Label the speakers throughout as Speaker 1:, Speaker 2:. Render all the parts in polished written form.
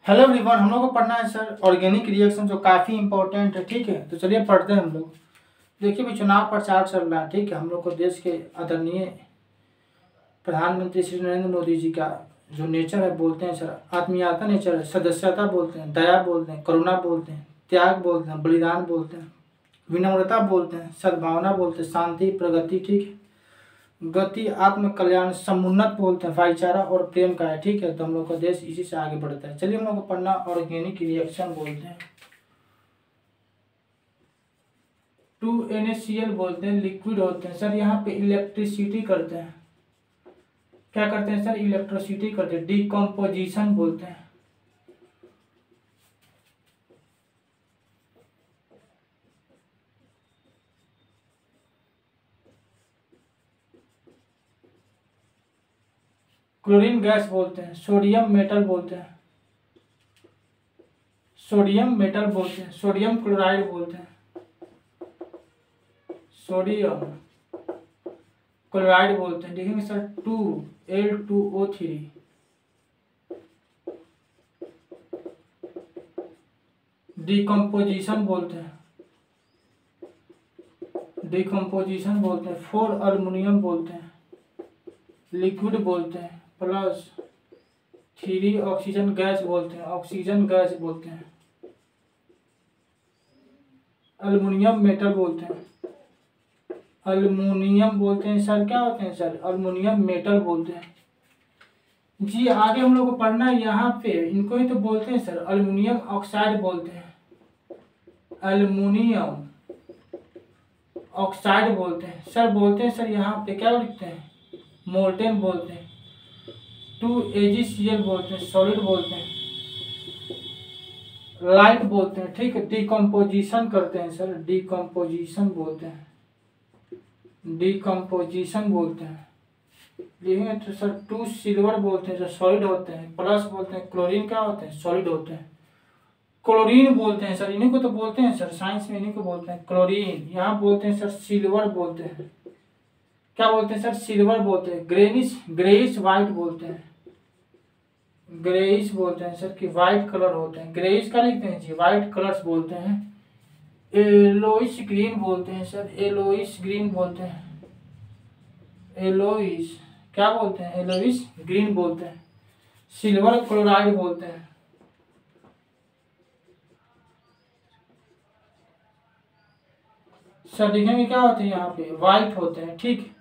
Speaker 1: Hello everyone, हम लोग को पढ़ना है सर ऑर्गेनिक रिएक्शन, जो काफ़ी इंपॉर्टेंट है। ठीक है, तो चलिए पढ़ते हैं हम लोग। देखिए भी चुनाव प्रचार चल रहा है। ठीक है, हम लोग को देश के आदरणीय प्रधानमंत्री श्री नरेंद्र मोदी जी का जो नेचर है, बोलते हैं सर आत्मीयता नेचर है, सदस्यता बोलते हैं, दया बोलते हैं, करुणा बोलते हैं, त्याग बोलते हैं, बलिदान बोलते हैं, विनम्रता बोलते हैं, सद्भावना बोलते हैं, शांति, प्रगति, ठीक है, गति, आत्म कल्याण, समुन्नत बोलते हैं, भाईचारा और प्रेम का है। ठीक है, तो हम लोग का देश इसी से आगे बढ़ता है। चलिए हम लोग को पढ़ना ऑर्गेनिक रिएक्शन बोलते हैं। 2NaCl बोलते हैं, लिक्विड होते हैं सर। यहाँ पे इलेक्ट्रिसिटी करते हैं। क्या करते हैं सर? इलेक्ट्रिसिटी करते हैं। डिकम्पोजिशन बोलते हैं। क्लोरीन गैस बोलते हैं। सोडियम मेटल बोलते हैं। सोडियम मेटल बोलते हैं। सोडियम क्लोराइड बोलते हैं। सोडियम क्लोराइड बोलते हैं। देखेंगे सर 2Al2O3। डिकम्पोजिशन बोलते हैं। डिकम्पोजिशन बोलते हैं। 4 अल्युमिनियम बोलते हैं। लिक्विड बोलते हैं। प्लस 3 ऑक्सीजन गैस बोलते हैं। ऑक्सीजन गैस बोलते हैं। अल्युमिनियम मेटल बोलते हैं। अल्युमिनियम बोलते हैं सर। क्या होते हैं सर? अल्युमिनियम मेटल बोलते हैं जी। आगे हम लोग को पढ़ना है यहाँ पे, इनको ही तो बोलते हैं सर अल्युमिनियम ऑक्साइड बोलते हैं। अल्युमिनियम ऑक्साइड बोलते हैं सर। बोलते हैं सर यहाँ पे क्या लिखते हैं? मोल्टेन बोलते हैं। 2AgCl बोलते हैं, सॉलिड बोलते हैं। लाइट बोलते हैं। ठीक है, डिकम्पोजिशन करते हैं सर। डिकम्पोजिशन बोलते हैं। डिकम्पोजिशन बोलते हैं। लिखेंगे तो सर 2 सिल्वर बोलते हैं, जो सॉलिड होते हैं। प्लस बोलते हैं क्लोरीन क्या होते हैं? सॉलिड होते हैं। क्लोरीन बोलते हैं सर, इन्हीं को तो बोलते हैं सर, साइंस में इन्हीं को बोलते हैं क्लोरीन। यहाँ बोलते हैं सर सिल्वर बोलते हैं। क्या बोलते हैं सर? सिल्वर बोलते हैं। ग्रेइश वाइट बोलते हैं। ग्रेइश बोलते हैं सर कि वाइट कलर होते हैं। ग्रेइश का लिखते हैं जी, वाइट कलर्स बोलते हैं। एलोइस ग्रीन बोलते हैं सर। एलोइस ग्रीन बोलते हैं। एलोइस क्या बोलते हैं? एलोइस ग्रीन बोलते हैं। सिल्वर क्लोराइड बोलते हैं। सर देखेंगे क्या होते हैं? यहाँ पे वाइट होते हैं। ठीक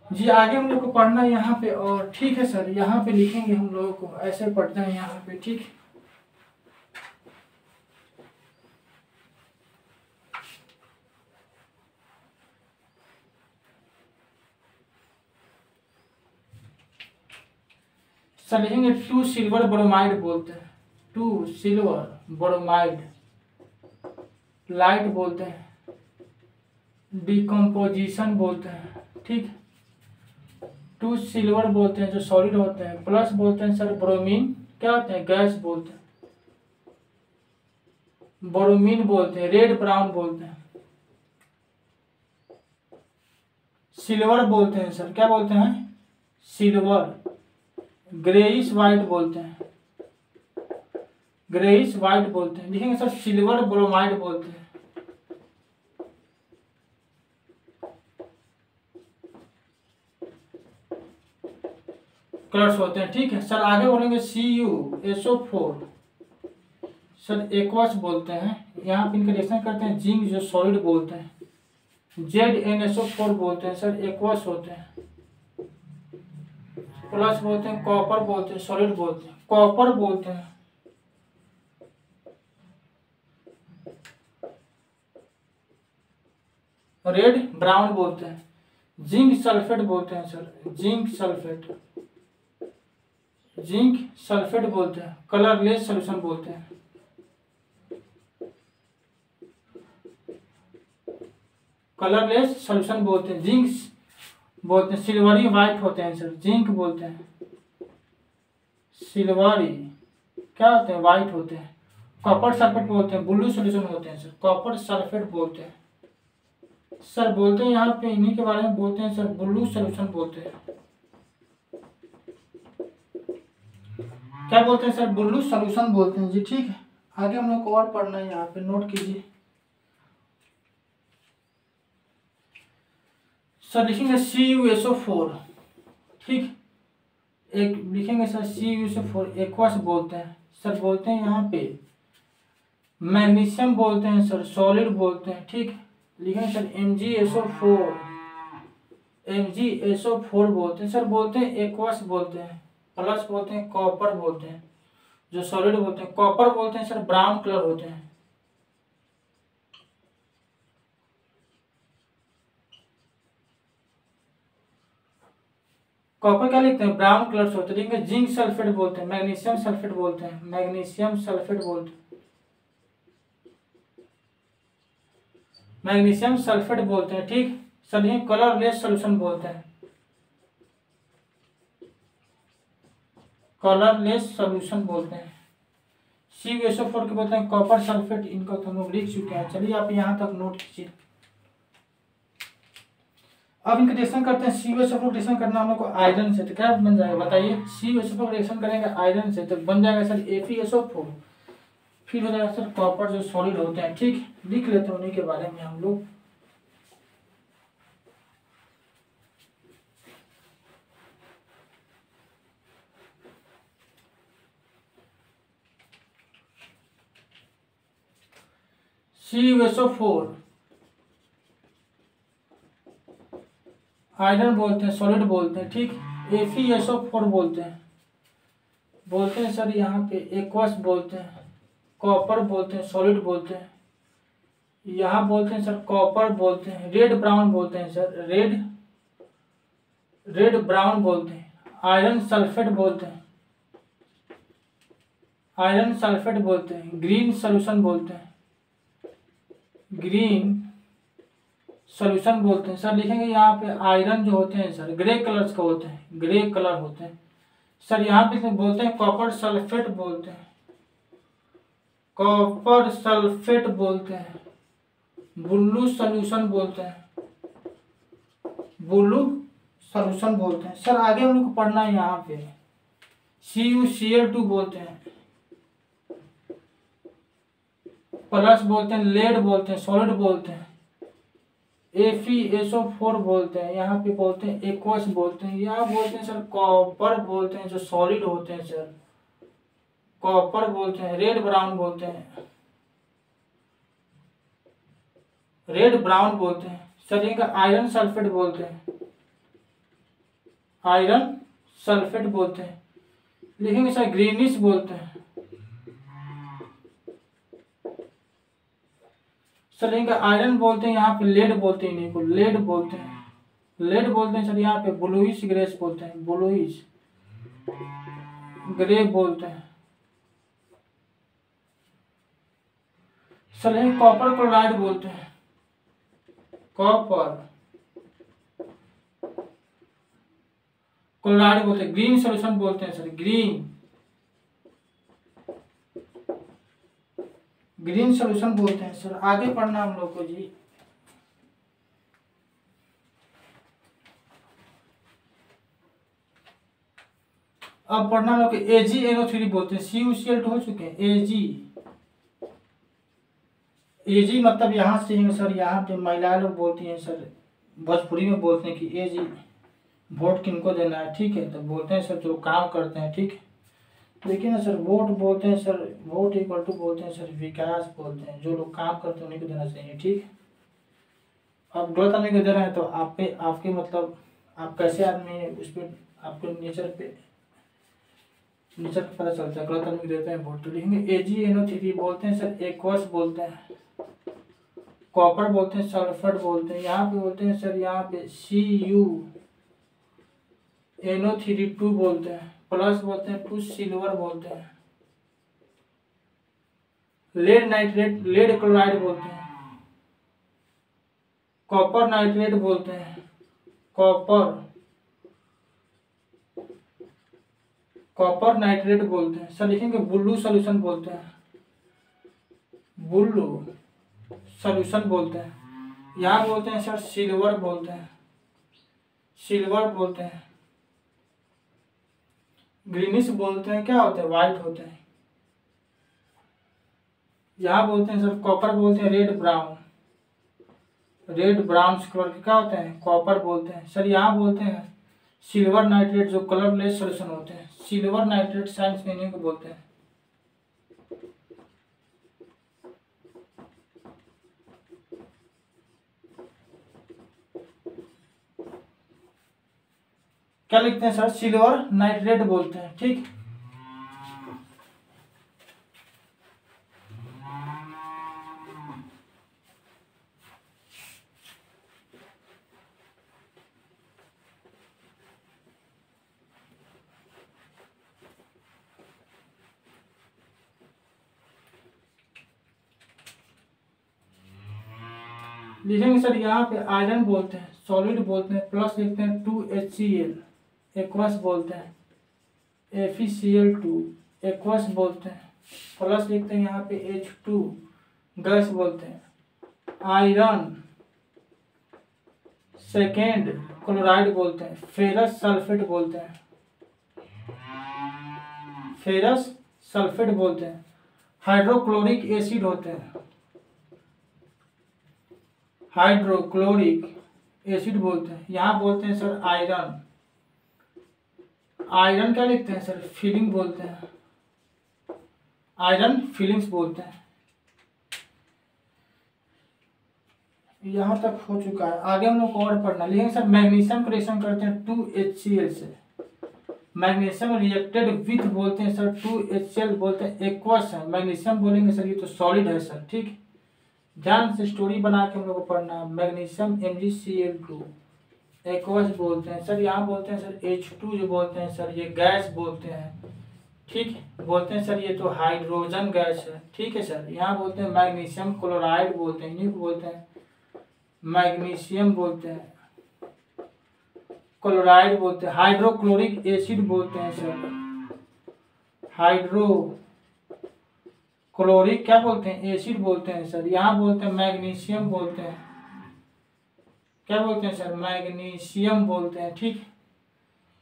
Speaker 1: जी, आगे हम लोग को पढ़ना है यहाँ पे। और ठीक है सर, यहाँ पे लिखेंगे हम लोगों को, ऐसे पढ़ते हैं यहाँ पे। ठीक, सर लिखेंगे 2 सिल्वर ब्रोमाइड बोलते हैं। 2 सिल्वर ब्रोमाइड लाइट बोलते हैं। डिकम्पोजिशन बोलते हैं। ठीक, 2 सिल्वर बोलते हैं, जो सॉलिड होते हैं। प्लस बोलते हैं सर ब्रोमीन क्या होते हैं? गैस बोलते हैं। ब्रोमीन बोलते हैं। रेड ब्राउन बोलते हैं। सिल्वर बोलते हैं सर, क्या बोलते हैं? सिल्वर। ग्रेइश वाइट बोलते हैं। ग्रेइश वाइट बोलते हैं। लिखेंगे सर सिल्वर ब्रोमाइड बोलते हैं। कलर्स होते हैं। ठीक है सर, आगे बोलेंगे CuSO4 सर एक्वस बोलते हैं। यहाँ पे इनका रिएक्शन करते हैं जिंक, जो सॉलिड बोलते हैं। ZnSO4 बोलते हैं सर, एक्वस होते हैं। प्लस बोलते हैं कॉपर बोलते हैं, सॉलिड बोलते हैं। कॉपर बोलते हैं। रेड ब्राउन बोलते हैं। जिंक सल्फेट बोलते हैं sir, zinc sulphate. Zinc sulphate बोलते हैं। कलरलेस सॉल्यूशन बोलते हैं। कलरलेस सॉल्यूशन बोलते हैं। जिंक बोलते हैं। सिल्वरी वाइट होते हैं सर, जिंक बोलते हैं। सिल्वरी क्या होते हैं? वाइट होते हैं। कॉपर सल्फेट बोलते हैं। ब्लू सॉल्यूशन होते हैं सर, कॉपर सल्फेट बोलते हैं। सर बोलते हैं यहाँ पे इन्हीं के बारे में बोलते हैं सर, ब्लू सॉल्यूशन बोलते हैं। क्या बोलते हैं सर, ब्लू सॉल्यूशन बोलते हैं जी। ठीक है, आगे हम लोग को और पढ़ना है, यहाँ पे नोट कीजिए। सर लिखेंगे CuSO4, ठीक, एक लिखेंगे सर CuSO4 एक्वस बोलते हैं सर, बोलते हैं यहाँ पे मैग्नीशियम बोलते हैं सर, सॉलिड बोलते हैं। ठीक, लिखेंगे सर MgSO4 बोलते हैं सर, बोलते हैं एक्वस बोलते हैं, प्लस बोलते हैं कॉपर बोलते हैं, जो सॉलिड बोलते हैं। कॉपर बोलते हैं सर ब्राउन कलर होते हैं। कॉपर क्या लिखते हैं, ब्राउन कलर से होते हैं। लिखेंगे जिंक सल्फेट बोलते हैं, मैग्नीशियम सल्फेट बोलते हैं, मैग्नीशियम सल्फेट बोलते हैं, मैग्नीशियम सल्फेट बोलते हैं। ठीक सर, ये कलरलेस सॉल्यूशन बोलते हैं, कलरलेस सॉल्यूशन बोलते हैं। CuSO4 के बोलते हैं कॉपर सल्फेट, इनका तो हम लोग लिख चुके हैं। चलिए आप यहाँ तक नोट कीजिए। अब इनका रिएक्शन करते हैं। CuSO4 रिएक्शन करना हम लोग को आयरन से, तो क्या बन जाएगा बताइए। CuSO4 रिएक्शन करेंगे आयरन से तो बन जाएगा सर FeSO4, फिर हो जाएगा सर कॉपर जो सॉलिड होते हैं। ठीक, लिख लेते हैं उन्हीं के बारे में हम लोग। CuSO4 आयरन बोलते हैं, सॉलिड बोलते हैं। ठीक, FeSO4 बोलते हैं सर यहाँ पे एक्वस बोलते हैं, कॉपर बोलते हैं, सॉलिड बोलते हैं। यहाँ बोलते हैं सर कॉपर बोलते हैं, रेड ब्राउन बोलते हैं सर, रेड ब्राउन बोलते हैं। आयरन सल्फेट बोलते हैं, आयरन सल्फेट बोलते हैं। ग्रीन सॉल्यूशन बोलते हैं, ग्रीन सॉल्यूशन बोलते हैं। सर लिखेंगे यहाँ पे आयरन जो होते हैं सर ग्रे कलर्स का होते हैं, ग्रे कलर होते हैं। सर यहाँ पे बोलते हैं कॉपर सल्फेट बोलते हैं, कॉपर सल्फेट बोलते हैं। ब्लू सॉल्यूशन बोलते हैं, ब्लू सॉल्यूशन बोलते हैं। सर आगे हम लोग को पढ़ना है यहाँ पे CuCl2 बोलते हैं, प्लस बोलते हैं, लेड बोलते हैं, सॉलिड बोलते हैं। FeSO4 बोलते हैं, यहाँ पे बोलते हैं एक्वस बोलते हैं। यहाँ बोलते हैं सर कॉपर बोलते हैं, जो सॉलिड होते हैं सर, कॉपर बोलते हैं। रेड ब्राउन बोलते हैं, रेड ब्राउन बोलते हैं। सर इनका आयरन सल्फेट बोलते हैं, आयरन सल्फेट बोलते हैं। लिखेंगे सर ग्रीनिश बोलते हैं। सर इनका आयरन बोलते हैं, यहाँ पे लेड बोलते हैं, इन्हीं को लेड बोलते हैं, लेड बोलते हैं। सर यहाँ पे ब्लूइश ग्रेस बोलते हैं, ब्लूइश ग्रे बोलते हैं। सर यही कॉपर क्लोराइड बोलते हैं, कॉपर क्लोराइड बोलते हैं। ग्रीन सॉल्यूशन बोलते हैं सर, ग्रीन सॉल्यूशन बोलते हैं। सर आगे पढ़ना हम लोग को जी। अब पढ़ना हम लोग AgNO3 बोलते हैं। CuCl2 हो चुके हैं, Ag मतलब यहाँ से सर, यहाँ पे महिलाएं लोग बोलती हैं सर, भोजपुरी में बोलते हैं कि Ag वोट किनको देना है। ठीक है, तो बोलते हैं सर जो काम करते हैं। ठीक, देखिए ना सर, वोट बोलते हैं सर, वोट इक्वल टू बोलते हैं सर विकास बोलते हैं, जो लोग काम करते हैं उन्हीं को देना चाहिए। ठीक, अब गलत आदमी को दे रहे हैं तो आप पे, आपके मतलब आप कैसे आदमी है उस पर, आपके नेचर पे पता चलता है। गलत आदमी को देते हैं वोट, तो लिखेंगे AgNO3 बोलते हैं सर एक्वस बोलते हैं, कॉपर बोलते हैं, सल्फर बोलते हैं। यहाँ पे बोलते हैं सर, यहाँ पे CuNO3 बोलते हैं, प्लस बोलते हैं 2 सिल्वर बोलते हैं। लेड नाइट्रेट, लेड क्लोराइड बोलते हैं, कॉपर नाइट्रेट बोलते हैं, कॉपर नाइट्रेट बोलते हैं। सर लिखेंगे ब्लू सॉल्यूशन बोलते हैं, ब्लू सॉल्यूशन बोलते हैं। यहाँ बोलते हैं सर सिल्वर बोलते हैं, ग्रीनिश बोलते हैं, क्या होते हैं, वाइट होते हैं। यहाँ बोलते हैं सर कॉपर बोलते हैं, red brown, red brown colour के क्या होते हैं, कॉपर बोलते हैं। सर यहाँ बोलते हैं सिल्वर नाइट्रेट, जो कलरलेस सॉल्यूशन होते हैं, सिल्वर नाइट्रेट साइंस में इन्हीं को बोलते हैं। क्या लिखते हैं सर, सिल्वर नाइट्रेट बोलते हैं, ठीक। लिखेंगे सर यहाँ पे आयरन बोलते हैं, सॉलिड बोलते हैं, प्लस लिखते हैं 2HCl, एक्वस बोलते हैं, FeCl2 एक्वस बोलते हैं, प्लस लिखते हैं यहाँ पे H2 गैस बोलते हैं। आयरन सेकेंड क्लोराइड बोलते हैं, फेरस सल्फेट बोलते हैं, फेरस सल्फेट बोलते हैं। हाइड्रोक्लोरिक एसिड होते हैं, हाइड्रोक्लोरिक एसिड बोलते हैं। यहाँ बोलते हैं सर आयरन, आयरन क्या लिखते हैं सर, फीलिंग बोलते हैं, आयरन फीलिंग्स बोलते हैं। यहाँ तक हो चुका है, आगे हम लोग को और पढ़ना। लेकिन सर मैग्नीशियम का रिएक्शन करते हैं 2HCl से, मैग्नीशियम रिएक्टेड विथ बोलते हैं सर 2HCl बोलते हैं, एक्वस है। मैग्नीशियम बोलेंगे सर ये तो सॉलिड है सर, ठीक। ध्यान से स्टोरी बना के हम लोग को पढ़ना है। मैग्नीशियम MgCl2 एक्वस बोलते हैं सर। यहाँ बोलते हैं सर H2 जो बोलते हैं सर ये गैस बोलते हैं, ठीक। बोलते हैं सर ये तो हाइड्रोजन गैस है, ठीक है सर। यहाँ बोलते हैं मैग्नीशियम क्लोराइड बोलते हैं, इन्हीं को बोलते हैं मैग्नीशियम बोलते हैं, क्लोराइड बोलते हैं। हाइड्रोक्लोरिक एसिड बोलते हैं सर, हाइड्रोक्लोरिक क्या बोलते हैं, एसिड बोलते हैं सर। यहाँ बोलते हैं मैग्नीशियम बोलते हैं, क्या बोलते हैं सर, मैग्नीशियम बोलते हैं, ठीक।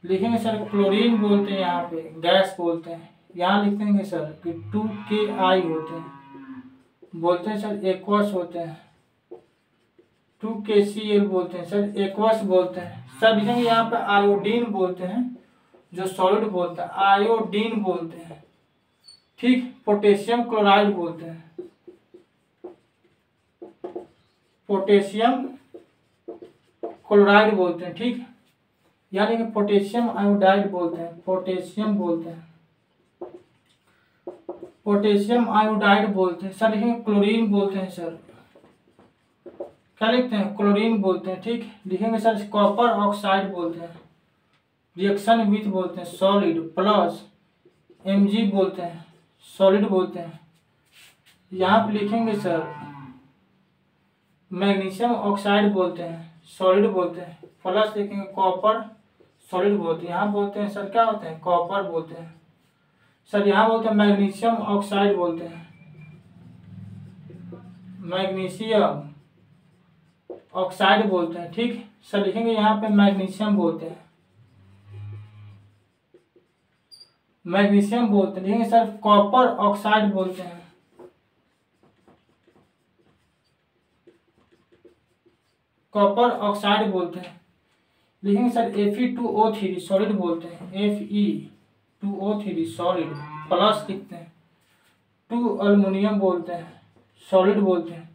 Speaker 1: लिखेंगे सर क्लोरीन बोलते हैं, यहाँ पे गैस बोलते हैं। यहाँ लिखेंगे सर कि 2Ki होते हैं, बोलते हैं सर एक्वस होते हैं। 2KCl बोलते हैं सर, एक्वस बोलते हैं सर। लिखेंगे यहाँ पे आयोडीन बोलते हैं, जो सॉलिड बोलते हैं, आयोडीन बोलते हैं, ठीक। पोटेशियम क्लोराइड बोलते हैं, पोटेशियम क्लोराइड बोलते हैं, ठीक। यानी कि पोटेशियम आयोडाइड बोलते हैं, पोटेशियम बोलते हैं, पोटेशियम आयोडाइड बोलते हैं सर। लिखेंगे क्लोरीन बोलते हैं सर, क्या लिखते हैं, क्लोरीन बोलते हैं, ठीक। लिखेंगे सर कॉपर ऑक्साइड बोलते हैं, रिएक्शन विथ बोलते हैं सॉलिड, प्लस Mg बोलते हैं, सॉलिड बोलते हैं। यहाँ पे लिखेंगे सर मैग्नीशियम ऑक्साइड बोलते हैं, सॉलिड बोलते हैं, प्लस लिखेंगे कॉपर, सॉलिड बोलते हैं। यहाँ बोलते हैं सर क्या होते हैं, कॉपर बोलते हैं सर। यहाँ बोलते हैं मैग्नीशियम ऑक्साइड बोलते हैं, मैग्नीशियम ऑक्साइड बोलते हैं, ठीक सर। लिखेंगे यहाँ पे मैग्नीशियम बोलते हैं, मैग्नीशियम बोलते हैं। लिखेंगे सर कॉपर ऑक्साइड बोलते हैं, कॉपर ऑक्साइड बोलते हैं। लिखेंगे सर Fe2O3 सॉलिड बोलते हैं, Fe2O3 सॉलिड, प्लस लिखते हैं 2 अल्युमिनियम बोलते हैं, सॉलिड बोलते हैं।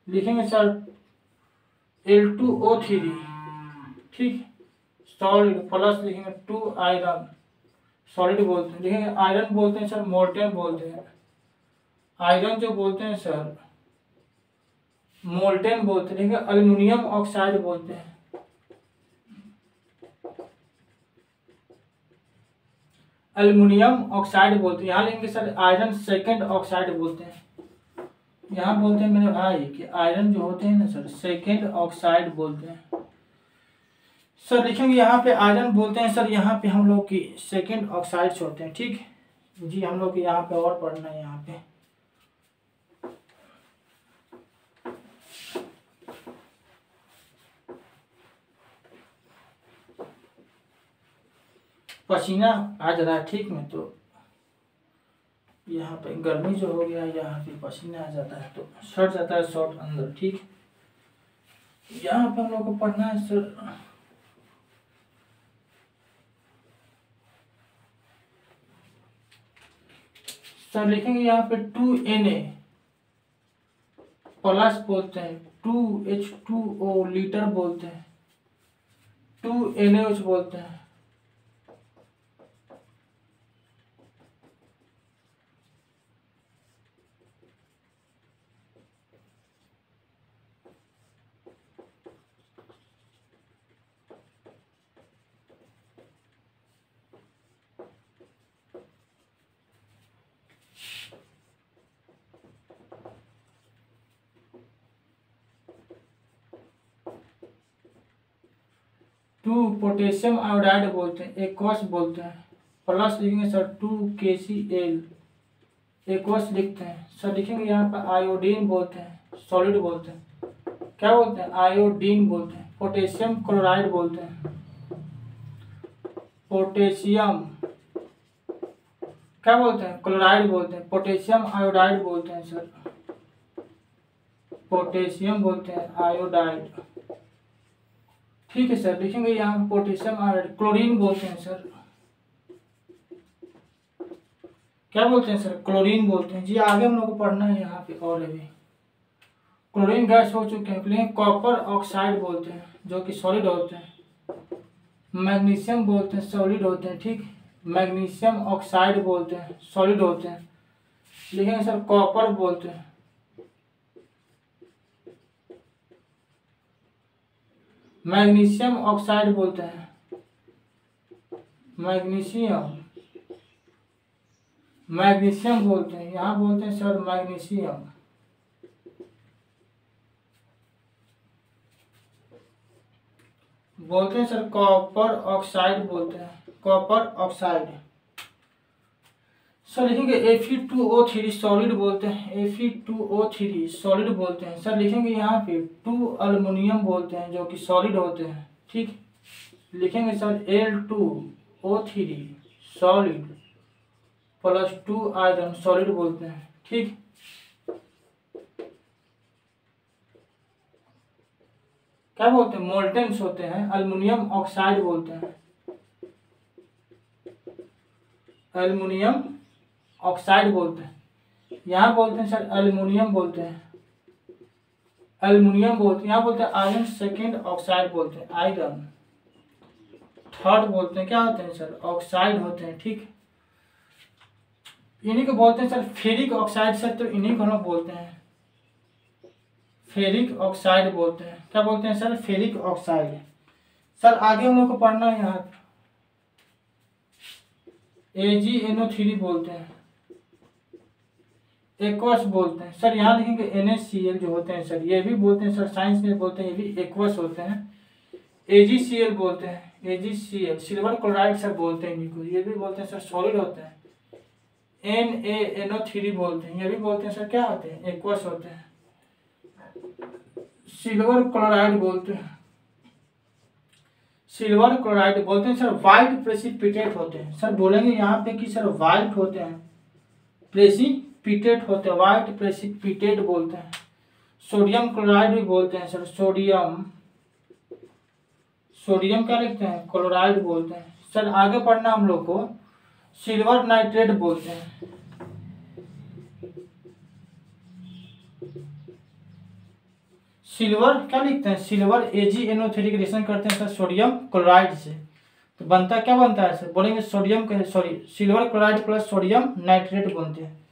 Speaker 1: लिखेंगे सर L2O3, ठीक, सॉलिड, प्लस लिखेंगे 2 आयरन, सॉलिड बोलते हैं। लिखेंगे आयरन बोलते हैं सर मोल्टेन बोलते हैं, आयरन जो बोलते हैं सर मोल्टेन बोलते हैं। लिखेंगे अल्युमिनियम ऑक्साइड बोलते हैं, अल्युमिनियम ऑक्साइड बोलते हैं। यहाँ लिखेंगे सर आयरन सेकेंड ऑक्साइड बोलते हैं। यहाँ बोलते हैं मेरे भाई कि आयरन जो होते हैं ना सर सेकेंड ऑक्साइड बोलते हैं सर। लिखेंगे यहाँ पे आयरन बोलते हैं सर, यहाँ पे हम लोग की सेकेंड ऑक्साइड्स होते हैं, ठीक जी। हम लोग यहाँ पे और पढ़ना है, यहाँ पे पसीना आ जा रहा है ठीक में, तो यहाँ पे गर्मी जो हो गया यहाँ पे पसीना आ जाता है तो सड़ जाता है शॉर्ट अंदर। ठीक, यहाँ पे हम लोग को पढ़ना है सर लिखेंगे यहाँ पे 2Na प्लस बोलते हैं, 2H2O लीटर बोलते हैं, 2NaOH बोलते हैं। टू पोटेशियम आयोडाइड बोलते हैं, एक्वस बोलते हैं, प्लस लिखेंगे सर 2KCl एक्वस लिखते हैं। सर लिखेंगे यहाँ पर आयोडीन बोलते हैं, सॉलिड बोलते हैं, क्या बोलते हैं आयोडीन बोलते हैं। पोटेशियम क्लोराइड बोलते हैं, पोटेशियम क्या बोलते हैं क्लोराइड बोलते हैं। पोटेशियम आयोडाइड बोलते हैं सर, पोटेशियम बोलते हैं आयोडाइड। ठीक है सर, लिखेंगे यहाँ पोटेशियम आयोडाइड। क्लोरीन बोलते हैं सर, क्या बोलते हैं सर क्लोरीन बोलते हैं। जी आगे हम लोग को पढ़ना है यहाँ पे और अभी क्लोरीन गैस हो चुके हैं। लेकिन कॉपर ऑक्साइड बोलते हैं जो कि सॉलिड होते हैं। मैग्नीशियम बोलते हैं सॉलिड होते हैं। ठीक, मैग्नीशियम ऑक्साइड बोलते हैं सॉलिड होते हैं। लिखेंगे सर कॉपर बोलते हैं, मैग्नीशियम ऑक्साइड बोलते हैं, मैग्नीशियम बोलते हैं, यहाँ बोलते हैं सर मैग्नीशियम। बोलते हैं सर कॉपर ऑक्साइड बोलते हैं, कॉपर ऑक्साइड। सर लिखेंगे Fe2O3 सॉलिड बोलते हैं, Fe2O3 सॉलिड बोलते हैं। सर लिखेंगे यहाँ पे 2 अल्युमिनियम बोलते हैं जो कि सॉलिड होते हैं। ठीक, लिखेंगे sir Al2O3 solid plus 2 iron solid बोलते हैं। ठीक, क्या बोलते हैं मोल्टेन्स होते हैं, अल्युमिनियम ऑक्साइड बोलते हैं, एल्युमिनियम ऑक्साइड बोलते हैं। यहाँ बोलते हैं सर एल्युमिनियम बोलते हैं, एल्युमिनियम बोलते हैं। यहाँ बोलते हैं आयरन सेकेंड ऑक्साइड बोलते हैं, आयरन थर्ड बोलते हैं। क्या होते हैं सर ऑक्साइड होते हैं। ठीक, इन्हीं को बोलते हैं सर फेरिक ऑक्साइड सर, तो इन्हीं को हम लोग बोलते हैं फेरिक ऑक्साइड बोलते हैं। क्या बोलते हैं सर फेरिक ऑक्साइड। सर आगे हम लोग को पढ़ना है यहाँ AgNO3 बोलते हैं, एक्वस बोलते हैं। सर यहाँ लिखेंगे NaCl जो होते हैं सर, ये भी बोलते हैं सर साइंस में बोलते हैं, ये भी एक्वस होते हैं। AgCl बोलते हैं, AgCl सिल्वर क्लोराइड सर बोलते हैं इन्हीं को, ये भी बोलते हैं सर सॉलिड होते हैं। NaNO3 बोलते हैं, ये भी बोलते हैं सर क्या होते हैं एक्वस होते हैं। सिल्वर क्लोराइड बोलते हैं, सिल्वर क्लोराइड बोलते हैं सर व्हाइट प्रेसिपिटेट होते हैं। सर बोलेंगे यहाँ पे कि सर व्हाइट होते हैं, प्रेसिपिटेट होते हैं, व्हाइट प्रेसिपिटेट बोलते हैं। सोडियम क्लोराइड भी बोलते हैं सर, सोडियम क्या लिखते हैं क्लोराइड बोलते हैं। सर आगे पढ़ना हम लोग को सिल्वर नाइट्रेट बोलते हैं, सिल्वर क्या लिखते हैं सिल्वर AgNO3 के रिएक्शन करते हैं सर सोडियम क्लोराइड से, तो बनता क्या बनता है सर बोलेंगे sodium silver chloride plus sodium nitrate बनते हैं।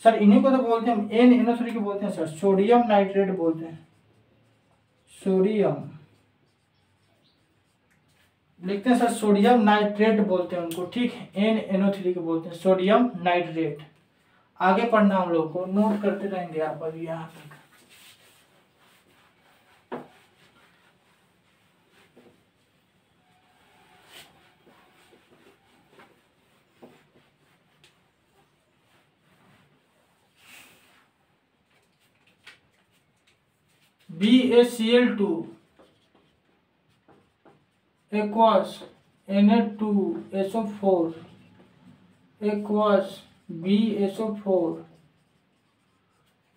Speaker 1: सर इन्हीं को तो बोलते हैं हम NaNO3 को बोलते हैं सर सोडियम नाइट्रेट बोलते हैं, सोडियम लिखते हैं सर सोडियम नाइट्रेट बोलते हैं उनको। ठीक है, NaNO3 को बोलते हैं सोडियम नाइट्रेट। आगे पढ़ना हम लोग को, नोट करते रहेंगे आप अभी यहाँ तक। BaCl2 aqueous Na2SO4 aqueous BSO4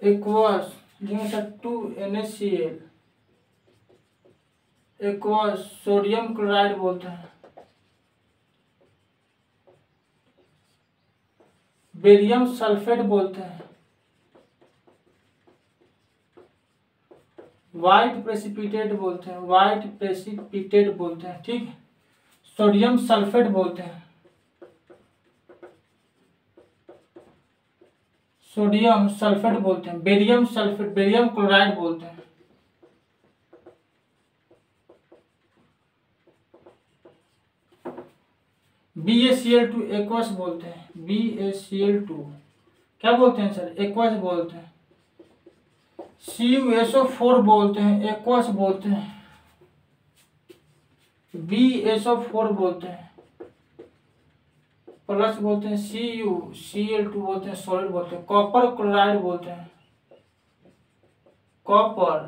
Speaker 1: aqueous लिखेंगे sir 2NaCl aqueous sodium chloride बोलते हैं। बेरियम सल्फेट बोलते हैं। व्हाइट प्रेसिपिटेट बोलते हैं, व्हाइट प्रेसिपिटेट बोलते हैं, ठीक है। सोडियम सल्फेट बोलते हैं, सोडियम सल्फेट बोलते हैं। बेरियम सल्फेट, बेरियम क्लोराइड बोलते हैं। BaCl2 एक्वस बोलते हैं, BaCl2 क्या बोलते हैं सर? एक्वस बोलते हैं। CuSO4 बोलते हैं, एक्वस बोलते हैं। BSO4 बोलते हैं, प्लस बोलते हैं। CuCl2 बोलते हैं, सॉलिड बोलते हैं। कॉपर क्लोराइड बोलते हैं, कॉपर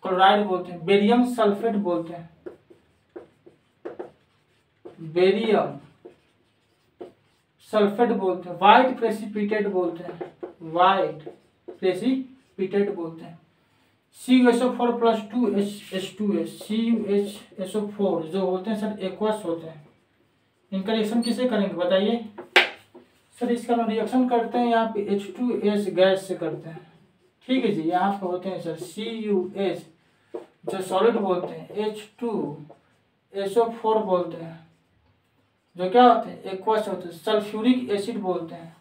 Speaker 1: क्लोराइड बोलते हैं। बेरियम सल्फेट बोलते हैं, बेरियम सल्फेट बोलते हैं। व्हाइट प्रेसिपिटेट बोलते हैं, व्हाइट प्रेसिपिटेट बोलते हैं। CuSO4 प्लस 2H2S, CuHSO4 जो होते हैं सर एक्वस होते हैं। इनका रिएक्शन किसे करेंगे बताइए सर? इसका हम रिएक्शन करते हैं यहाँ पे H2S गैस से करते हैं, ठीक है जी। यहाँ पे होते हैं सर CuS जो सॉलिड बोलते हैं, H2SO4 बोलते हैं जो क्या होते हैं? एक्वस होते हैं। सल्फ्यूरिक एसिड बोलते हैं,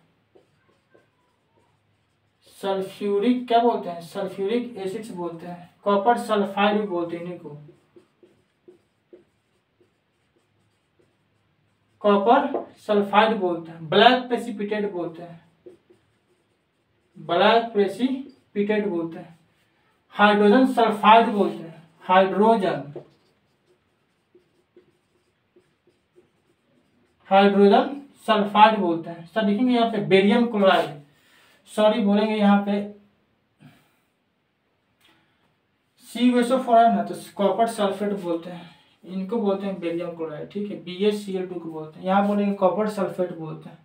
Speaker 1: सल्फ्यूरिक क्या बोलते हैं? सल्फ्यूरिक एसिड्स बोलते हैं। कॉपर सल्फाइड भी बोलते हैं इन्हीं को, कॉपर सल्फाइड बोलते हैं। ब्लैक प्रेसिपिटेट बोलते हैं, ब्लैक प्रेसिपिटेट बोलते हैं। हाइड्रोजन सल्फाइड बोलते हैं, हाइड्रोजन सल्फाइड बोलते हैं। सर लिखेंगे यहाँ पे बेरियम क्लोराइड, सॉरी बोलेंगे यहाँ पे CuSO4 है ना, तो कॉपर सल्फेट बोलते हैं, इनको बोलते हैं बेरियम क्लोराइड, ठीक है। BaCl2 को बोलते हैं, यहाँ बोलेंगे कॉपर सल्फेट बोलते हैं,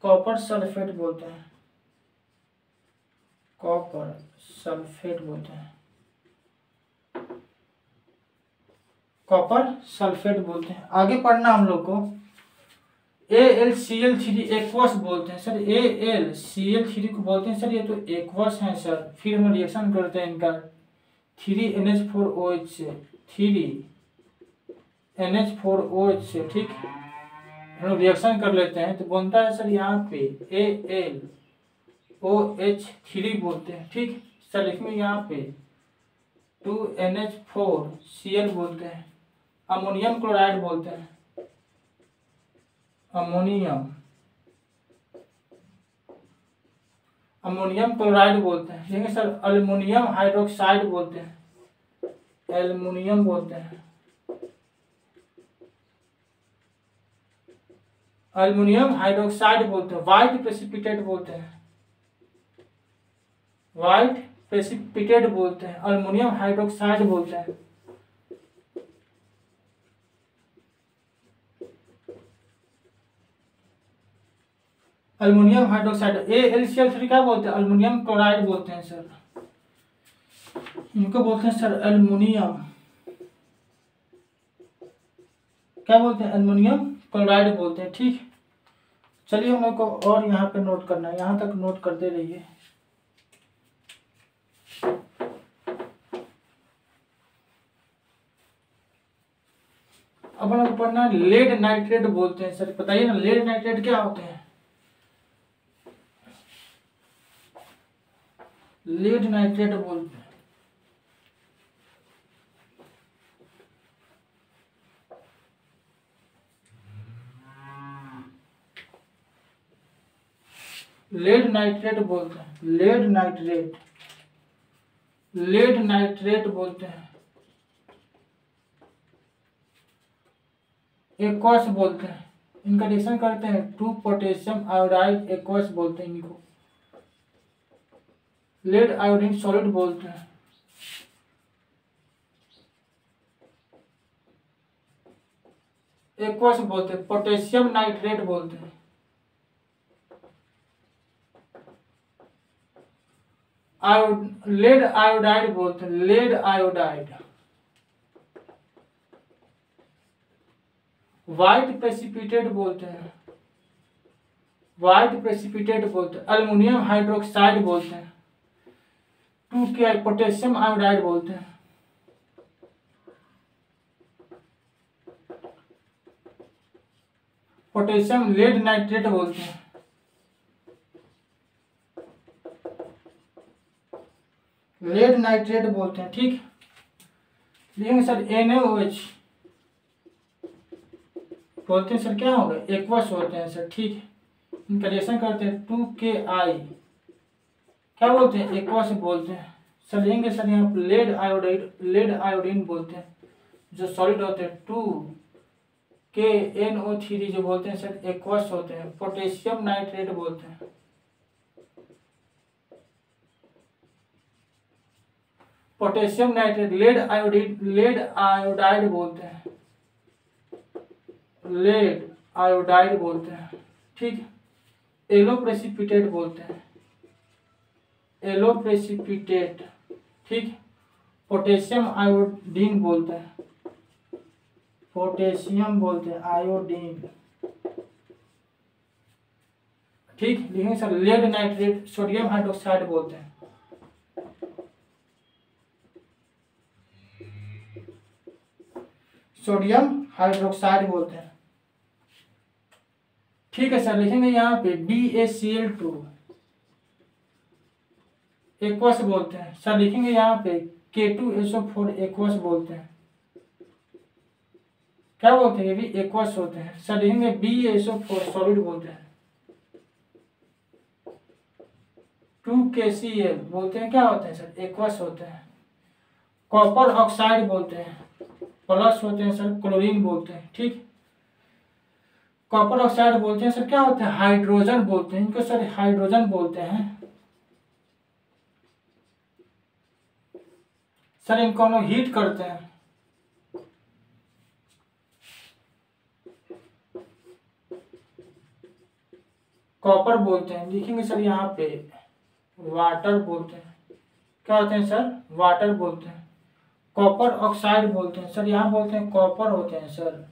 Speaker 1: कॉपर सल्फेट बोलते हैं, कॉपर सल्फेट बोलते हैं, कॉपर सल्फेट बोलते हैं। आगे पढ़ना हम लोग को AlCl3 एक्वस बोलते हैं सर, AlCl3 को बोलते हैं सर, ये तो एक्वस है सर। फिर हम रिएक्शन करते हैं इनका 3NH4OH से, 3NH4OH से, ठीक है। हम लोग रिएक्शन कर लेते हैं तो बनता है सर यहाँ पे AlOH3 बोलते हैं, ठीक। सर लिखेंगे यहाँ पे 2NH4Cl बोलते हैं। अमोनियम क्लोराइड बोलते हैं, अमोनियम क्लोराइड बोलते हैं। देखिए सर अल्युमिनियम हाइड्रोक्साइड बोलते हैं, एल्युमिनियम बोलते हैं, अल्युमिनियम हाइड्रोक्साइड बोलते हैं। व्हाइट प्रेसिपिटेट बोलते हैं, व्हाइट प्रेसिपिटेट बोलते हैं। अल्युमिनियम हाइड्रोक्साइड बोलते हैं, अल्युमिनियम हाइड्रोक्साइड। AlCl3 क्या बोलते हैं? अल्युमिनियम क्लोराइड बोलते हैं सर, इनको बोलते हैं सर अल्युमिनियम क्या बोलते हैं? अल्युमिनियम क्लोराइड बोलते हैं, ठीक। चलिए हम लोग को और यहाँ पे नोट करना है, यहाँ तक नोट करते रहिए। अब हम लोग पढ़ना है लेड नाइट्रेट बोलते हैं सर, बताइए ना लेड नाइट्रेट क्या होते हैं? लेड नाइट्रेट बोलते हैं, लेड नाइट्रेट बोलते हैं, लेड नाइट्रेट, लेड नाइट्रेट बोलते हैं। एक्वस बोलते हैं, इनका रिएक्शन करते हैं 2 पोटेशियम आयोडाइड एक्वस बोलते हैं इनको। लेड आयोडीन सॉलिड बोलते हैं, एक्वस बोलते हैं, पोटेशियम नाइट्रेट बोलते हैं, लेड आयोडाइड बोलते हैं, लेड आयोडाइड, व्हाइट प्रेसिपिटेट बोलते हैं, व्हाइट प्रेसिपिटेट बोलते हैं, अल्युमिनियम हाइड्रोक्साइड बोलते हैं, 2K पोटेशियम आयोडाइड बोलते हैं, पोटेशियम लेड नाइट्रेट बोलते हैं, लेड नाइट्रेट बोलते हैं। ठीक, लिखेंगे सर NaOH बोलते हैं सर, क्या होगा एक्वस होते हैं सर। ठीक, इनका रिएक्शन करते हैं 2KI, क्या बोलते हैं एक्वस बोलते हैं सर। लिखेंगे सर यहाँ पर लेड आयोडाइड, लेड आयोडीन बोलते हैं, जो सॉलिड होते हैं 2KNO3 जो बोलते हैं सर एक्वस होते हैं। पोटेशियम नाइट्रेट बोलते हैं, potassium nitrate, lead iodine, lead iodide बोलते हैं, लेड आयोडाइड बोलते हैं। ठीक, येलो प्रेसिपिटेट बोलते हैं, येलो प्रेसिपिटेट। ठीक, पोटेशियम आयोडीन बोलते हैं, पोटेशियम बोलते हैं आयोडीन। ठीक, लिखेंगे sir lead nitrate, sodium hydroxide बोलते हैं, सोडियम हाइड्रोक्साइड बोलते हैं। ठीक है सर, लिखेंगे यहाँ पे BaCl2 एक्वस बोलते हैं सर। लिखेंगे यहाँ पे K2SO4 एक्वस बोलते हैं, क्या बोलते हैं, ये भी एक्वस होते हैं सर। लिखेंगे BaSO4 सॉलिड बोलते हैं, 2KCl बोलते हैं, क्या होते हैं सर एक्वस होते हैं। कॉपर ऑक्साइड बोलते हैं, प्लस होते हैं सर, क्लोरीन बोलते हैं। ठीक, कॉपर ऑक्साइड बोलते हैं सर, क्या होते हैं हाइड्रोजन बोलते हैं, इनको सर हाइड्रोजन बोलते हैं सर। इनको हम लोग हीट करते हैं, कॉपर बोलते हैं। लिखेंगे सर यहाँ पे वाटर बोलते हैं, क्या होते हैं सर वाटर बोलते हैं। कॉपर ऑक्साइड बोलते हैं सर, यहाँ बोलते हैं कॉपर होते हैं सर,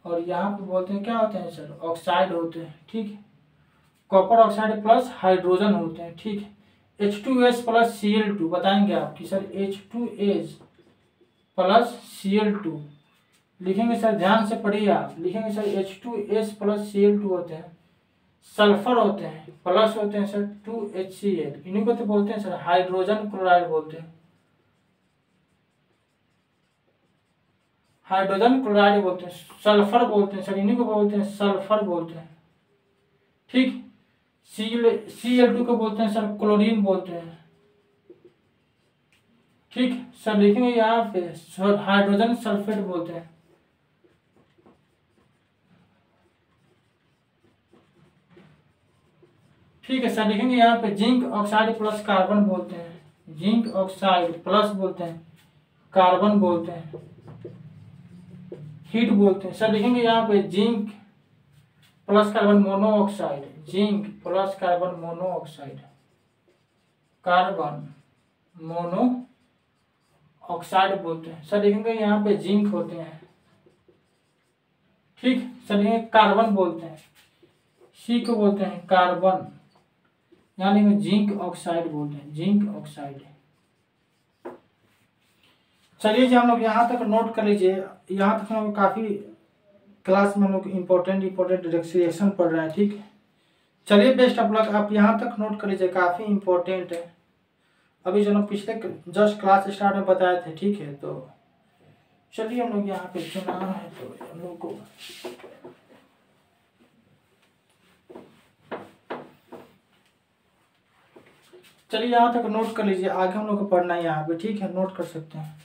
Speaker 1: और यहाँ पे बोलते हैं क्या होते हैं सर ऑक्साइड होते हैं। ठीक, कॉपर ऑक्साइड प्लस हाइड्रोजन होते हैं। ठीक, H2S प्लस Cl2 बताएंगे आप कि सर H2S प्लस Cl2 लिखेंगे सर, ध्यान से पढ़िए आप। लिखेंगे सर H2S प्लस Cl2 होते हैं, सल्फर होते हैं, प्लस होते हैं सर 2HCl, इन्हीं को तो बोलते हैं सर हाइड्रोजन क्लोराइड बोलते हैं, हाइड्रोजन क्लोराइड बोलते हैं। सल्फर बोलते हैं सर, इन्हीं को बोलते हैं सल्फर बोलते हैं। ठीक, Cl2 को बोलते हैं सर क्लोरीन बोलते हैं। ठीक सर, लिखेंगे यहाँ पे हाइड्रोजन सल्फेट बोलते हैं। ठीक है सर, लिखेंगे यहाँ पे जिंक ऑक्साइड प्लस कार्बन बोलते हैं, जिंक ऑक्साइड प्लस बोलते हैं कार्बन बोलते हैं, हीट बोलते हैं सर। लिखेंगे यहाँ पे zinc plus carbon monoxide, zinc plus carbon monoxide, carbon mono oxide बोलते हैं सर। लिखेंगे यहाँ पे जिंक होते हैं। ठीक सर, लिखेंगे कार्बन बोलते हैं, सी को बोलते हैं कार्बन, यहाँ लिखेंगे जिंक ऑक्साइड बोलते हैं, जिंक ऑक्साइड। चलिए जी, हम लोग यहाँ तक नोट कर लीजिए। यहाँ तक हम लोग काफ़ी क्लास में हम लोग इम्पोर्टेंट रिएक्शन पढ़ रहे हैं। ठीक है, चलिए बेस्ट ऑफ लक। आप यहाँ तक नोट कर लीजिए, काफ़ी इम्पोर्टेंट है। अभी जो लोग पिछले जस्ट क्लास स्टार्ट में बताए थे। ठीक है, तो चलिए हम लोग यहाँ पे चुना है तो हम लोग को चलिए यहाँ तक नोट कर लीजिए, आगे हम लोग को पढ़ना है यहाँ पे। ठीक है, नोट कर सकते हैं।